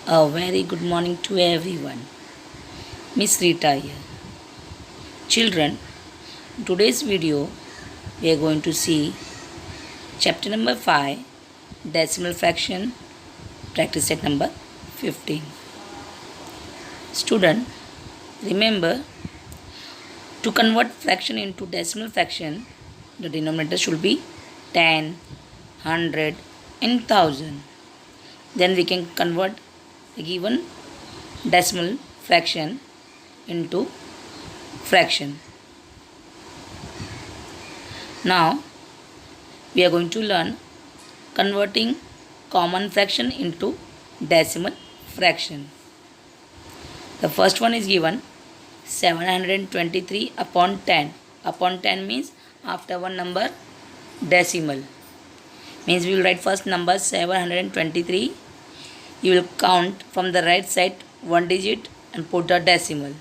A very good morning to everyone. Miss Rita here. Children, in today's video we are going to see chapter number 5, decimal fraction, practice set number 15. Student, remember to convert fraction into decimal fraction, the denominator should be 10, 100 and 1000. Then we can convert the given decimal fraction into fraction. Now we are going to learn converting common fraction into decimal fraction. The first one is given 723 upon 10. Upon 10 means after one number decimal. Means we will write first number 723. You will count from the right side one digit and put the decimal.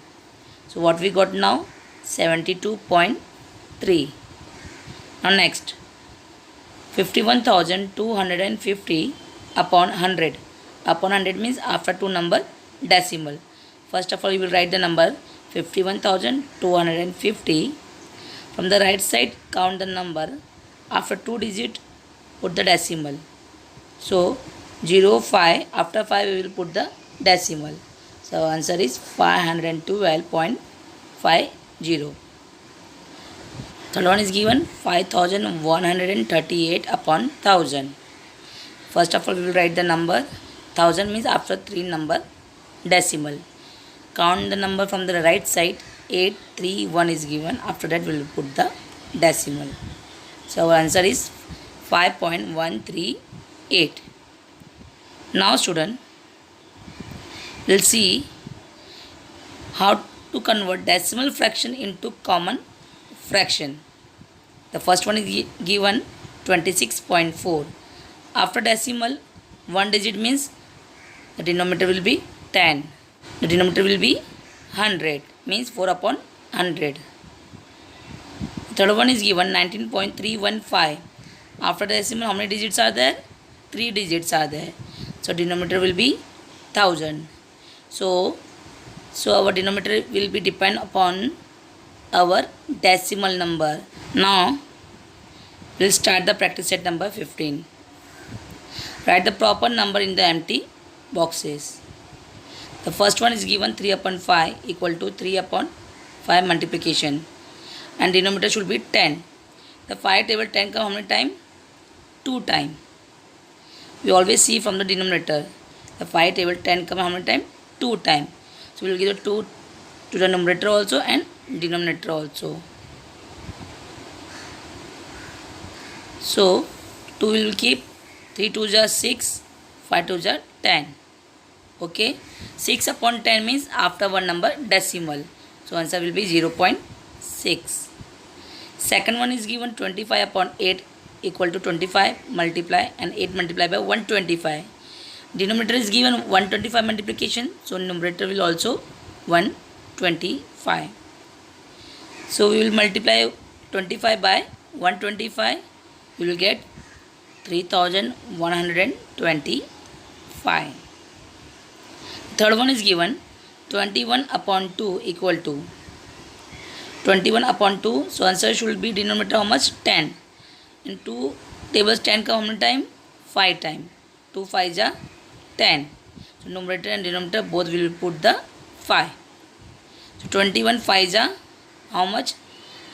So what we got now? 72.3. Now next, 51,250 upon 100. Upon 100 means after two number decimal. First of all, you will write the number 51,250. From the right side, count the number. After two digit, put the decimal. So 0, 5. After 5, we will put the decimal. So answer is 512.50. Third one is given 5,138 upon 1000. First of all, we will write the number. 1000 means after three number decimal. Count the number from the right side. 831 is given. After that, we will put the decimal. So our answer is 5.138. Now student, we'll see how to convert decimal fraction into common fraction. The first one is given 26.4. After decimal, one digit means the denominator will be 10. The denominator will be 100 means 4 upon 100. The third one is given 19.315. After decimal, how many digits are there? 3 digits are there. So denominator will be 1000. So our denominator will be depend upon our decimal number. Now we'll start the practice set number 15. Write the proper number in the empty boxes. The first one is given 3 upon 5 equal to 3 upon 5 multiplication. And denominator should be 10. The 5 table 10 come how many time? 2 time. We always see from the denominator. The 5 table 10 come how many time? 2 time. So we will give the 2 to the numerator also and denominator also. So 2 will keep 3 2s are 6, 5 2s are 10. Okay. 6 upon 10 means after one number decimal. So answer will be 0.6. Second one is given 25 upon 8 equal to 25 multiply and 8 multiply by 125. Denominator is given 125 multiplication. So numerator will also 125. So we will multiply 25 by 125. We will get 3,125. Third one is given 21 upon 2 equal to 21 upon 2. So answer should be denominator how much? 10. In 2 tables 10 come how many time? 5 time. 2 5s are 10. So numerator and denominator both will put the 5. So 21 5s are how much?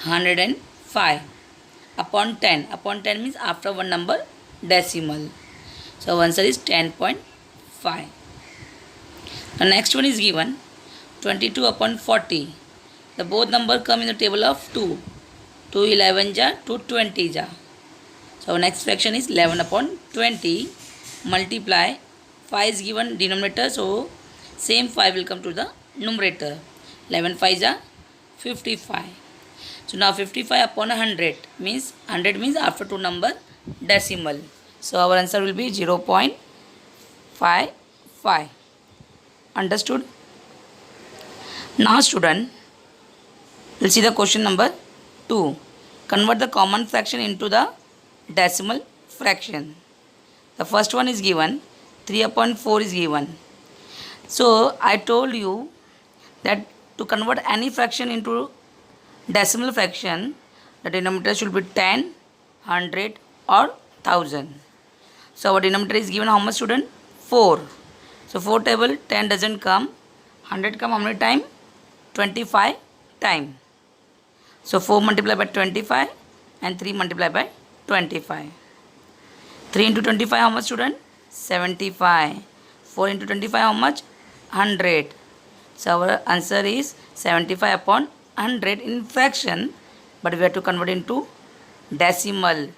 105 upon 10. Upon 10 means after one number decimal. So answer is 10.5. The next one is given 22 upon 40. The both number come in the table of 2. 2 11 ja, 2 20 ja. So our next fraction is 11 upon 20 multiply 5 is given denominator. So same 5 will come to the numerator. 11 5 ja 55. So now 55 upon 100 means 100 means after two number decimal. So our answer will be 0.55. Understood? Now student, we'll see the question number 2. Convert the common fraction into the decimal fraction. The first one is given 3 upon 4 is given. So I told you that to convert any fraction into decimal fraction, the denominator should be 10, 100 or 1000. So our denominator is given how much, student? 4. So 4 table 10 doesn't come. 100 come how many time? 25 time. So 4 multiplied by 25 and 3 multiplied by 25. 3 into 25 how much, student? 75. 4 into 25 how much? 100. So our answer is 75 upon 100 in fraction, but we have to convert into decimal.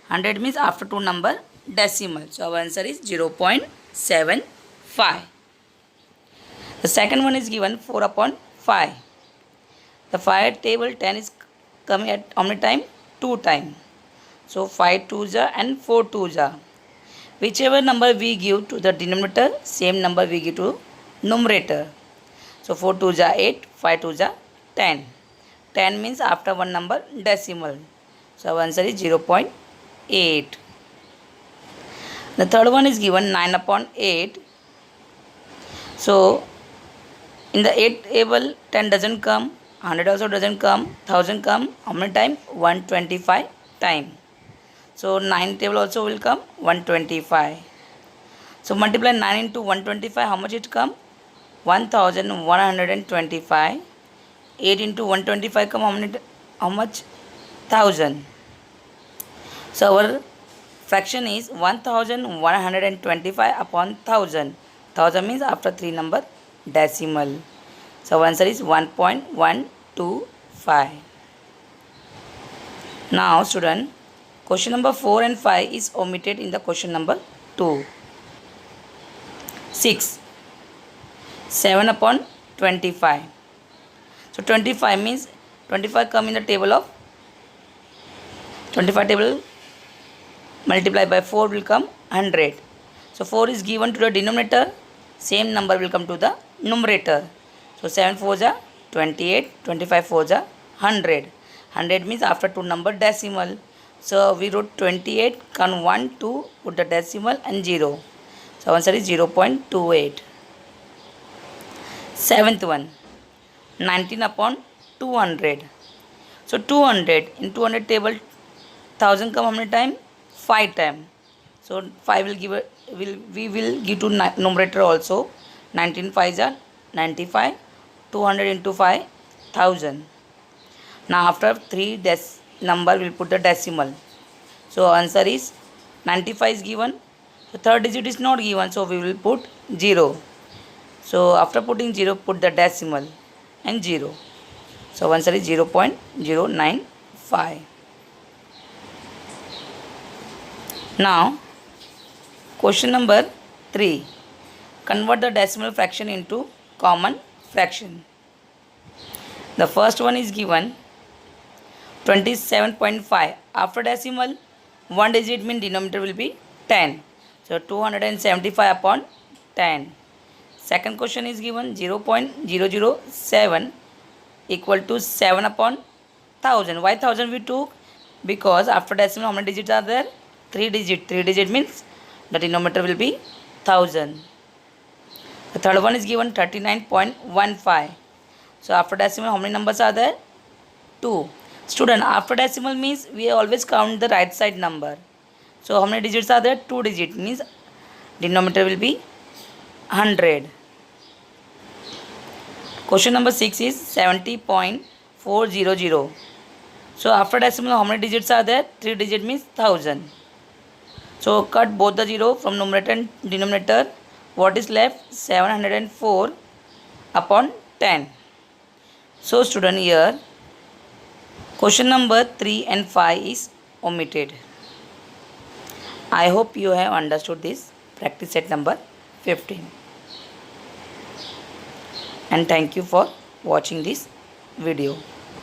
100 means after 2 number decimal. So our answer is 0.75. The second one is given 4 upon 5. The 5 table 10 is coming at how many time? 2 time. So 5 2s and 4 2s. Whichever number we give to the denominator, same number we give to numerator. So 4 2s 8, 5 2s 10. 10 means after one number decimal. So our answer is 0.8. The third one is given 9 upon 8. So in the 8 table 10 doesn't come, 100 also doesn't come, 1000 come how many time? 125 time. So 9 table also will come 125. So multiply 9 into 125, how much it come? 1125. 8 into 125 come how much? 1000. So our fraction is 1125 upon 1000. 1000 means after 3 number decimal. So our answer is 1.125. Now student, question number 4 and 5 is omitted in the question number 2. 6. 7 upon 25. So 25 means 25 come in the table of 25 table, multiplied by 4 will come 100. So 4 is given to the denominator, same number will come to the numerator. So 7 4s are 28, 25 4s are 100. 100 means after 2 number decimal. So we wrote 28, count 1, 2, put the decimal and 0. So answer is 0.28. Seventh one, 19 upon 200. So 200 in 200 table 1000 come how many time? 5 time. So 5 will give we will give to numerator also. 19 5s are 95. 200 into 5, 1000. Now after 3 number we'll put the decimal. So answer is 95 is given. The third digit is not given, so we will put 0. So after putting 0, put the decimal and 0. So answer is 0.095. Now question number 3. Convert the decimal fraction into common fraction. The first one is given 27.5. After decimal, one digit mean denominator will be 10. So 275 upon 10. Second question is given 0.007 equal to 7 upon 1000. Why 1000 we took? Because after decimal how many digits are there? 3 digit. 3 digit means the denominator will be 1000. The third one is given 39.15. So after decimal how many numbers are there? 2. Student, after decimal means we always count the right side number. So how many digits are there? 2 digits means denominator will be 100. Question number 6 is 70.400. So after decimal how many digits are there? 3 digits means 1000. So cut both the 0 from numerator and denominator. What is left? 704 upon 10. So student, here question number 3 and 5 is omitted. I hope you have understood this practice set number 15. And thank you for watching this video.